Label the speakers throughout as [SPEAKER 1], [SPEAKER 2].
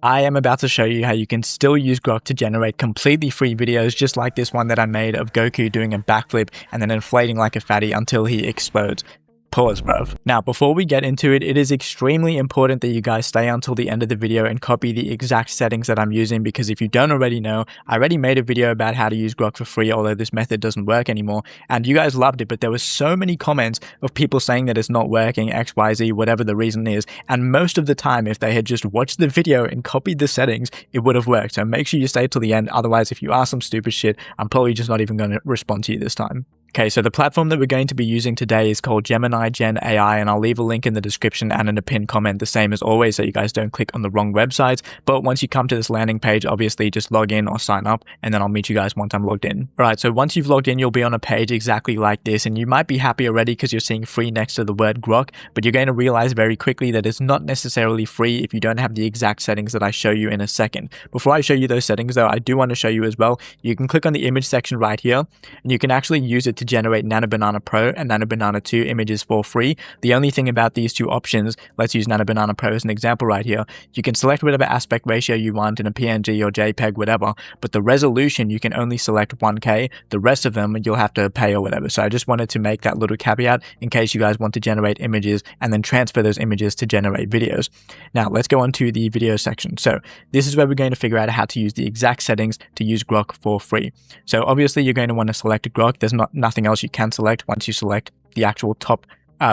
[SPEAKER 1] I am about to show you how you can still use Grok to generate completely free videos, just like this one that I made of Goku doing a backflip and then inflating like a fatty until he explodes. Pause, bruv. Now, before we get into it, it is extremely important that you guys stay until the end of the video and copy the exact settings that I'm using, because if you don't already know, I already made a video about how to use Grok for free, although this method doesn't work anymore, and you guys loved it, but there were so many comments of people saying that it's not working, XYZ, whatever the reason is, and most of the time, if they had just watched the video and copied the settings, it would have worked. So make sure you stay till the end, otherwise if you ask some stupid shit, I'm probably just not even going to respond to you this time. Okay, so the platform that we're going to be using today is called Gemini Gen AI, and I'll leave a link in the description and in a pinned comment, the same as always, so you guys don't click on the wrong websites. But once you come to this landing page, obviously just log in or sign up, and then I'll meet you guys once I'm logged in. All right, so once you've logged in, you'll be on a page exactly like this, and you might be happy already because you're seeing free next to the word Grok, but you're going to realize very quickly that it's not necessarily free if you don't have the exact settings that I show you in a second. Before I show you those settings though, I do want to show you as well, you can click on the image section right here, and you can actually use it to generate Nano Banana Pro and Nano Banana 2 images for free. The only thing about these two options, let's use Nano Banana Pro as an example right here, you can select whatever aspect ratio you want in a PNG or JPEG, whatever, but the resolution you can only select 1K, the rest of them you'll have to pay or whatever. So I just wanted to make that little caveat in case you guys want to generate images and then transfer those images to generate videos. Now let's go on to the video section. So this is where we're going to figure out how to use the exact settings to use Grok for free. So obviously you're going to want to select Grok. There's nothing else you can select once you select the actual top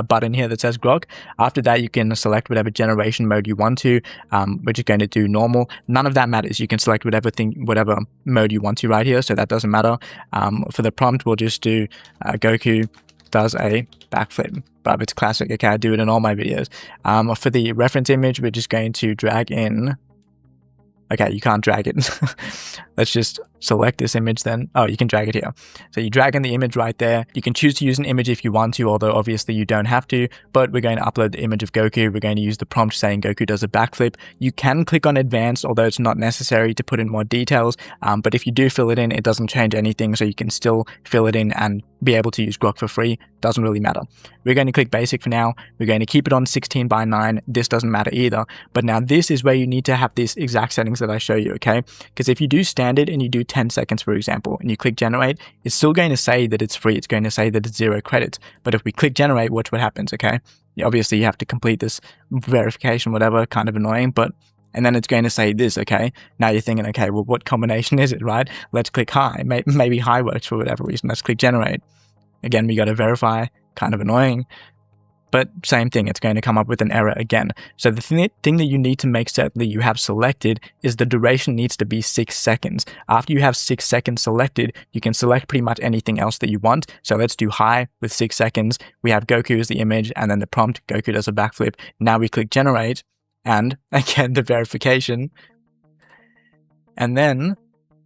[SPEAKER 1] button here that says Grok. After that, you can select whatever generation mode you want to, which is going to do normal. None of that matters. You can select whatever mode you want to right here, so that doesn't matter. For the prompt, we'll just do Goku does a backflip, but it's classic. Okay, I do it in all my videos. For the reference image, we're just going to drag in. Okay, you can't drag it. Let's just select this image then. Oh, you can drag it here. So you drag in the image right there. You can choose to use an image if you want to, although obviously you don't have to, but we're going to upload the image of Goku. We're going to use the prompt saying Goku does a backflip. You can click on advanced, although it's not necessary to put in more details, but if you do fill it in, it doesn't change anything, so you can still fill it in and be able to use Grok for free. Doesn't really matter. We're going to click basic for now. We're going to keep it on 16:9. This doesn't matter either, but now this is where you need to have these exact settings that I show you, okay? Because if you do standard and you do 10 seconds, for example, and you click generate, it's still going to say that it's free. It's going to say that it's 0 credits. But if we click generate, watch what happens, okay? Obviously, you have to complete this verification, whatever, kind of annoying, and then it's going to say this, okay? Now you're thinking, okay, well, what combination is it, right? Let's click high. Maybe high works for whatever reason. Let's click generate. Again, we got to verify, kind of annoying. But same thing, it's going to come up with an error again. So the thing that you need to make certain that you have selected is the duration needs to be 6 seconds. After you have 6 seconds selected, you can select pretty much anything else that you want. So let's do high with 6 seconds. We have Goku as the image and then the prompt, Goku does a backflip. Now we click generate and again, the verification. And then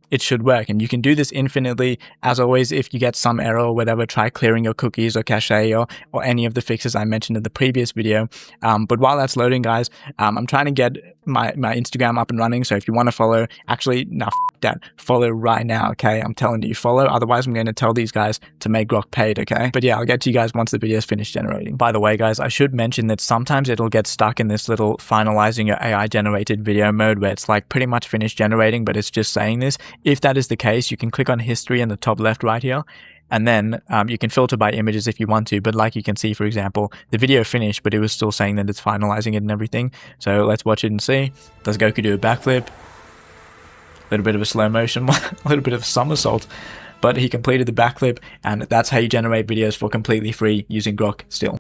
[SPEAKER 1] it should work, and you can do this infinitely. As always, if you get some error or whatever, try clearing your cookies or cache or any of the fixes I mentioned in the previous video. But while that's loading, guys, I'm trying to get my Instagram up and running, so if you want to follow, actually, no, that, follow right now, okay? I'm telling you, follow, otherwise I'm going to tell these guys to make Grok paid, okay? But yeah, I'll get to you guys once the video is finished generating. By the way, guys, I should mention that sometimes it'll get stuck in this little finalizing your AI generated video mode where it's like pretty much finished generating, but it's just saying this. If that is the case, you can click on history in the top left right here, and then you can filter by images if you want to, but like you can see, for example, the video finished, but it was still saying that it's finalizing it and everything. So let's watch it and see. Does Goku do a backflip? A little bit of a slow motion, a little bit of a somersault, but he completed the backflip, and that's how you generate videos for completely free using Grok still.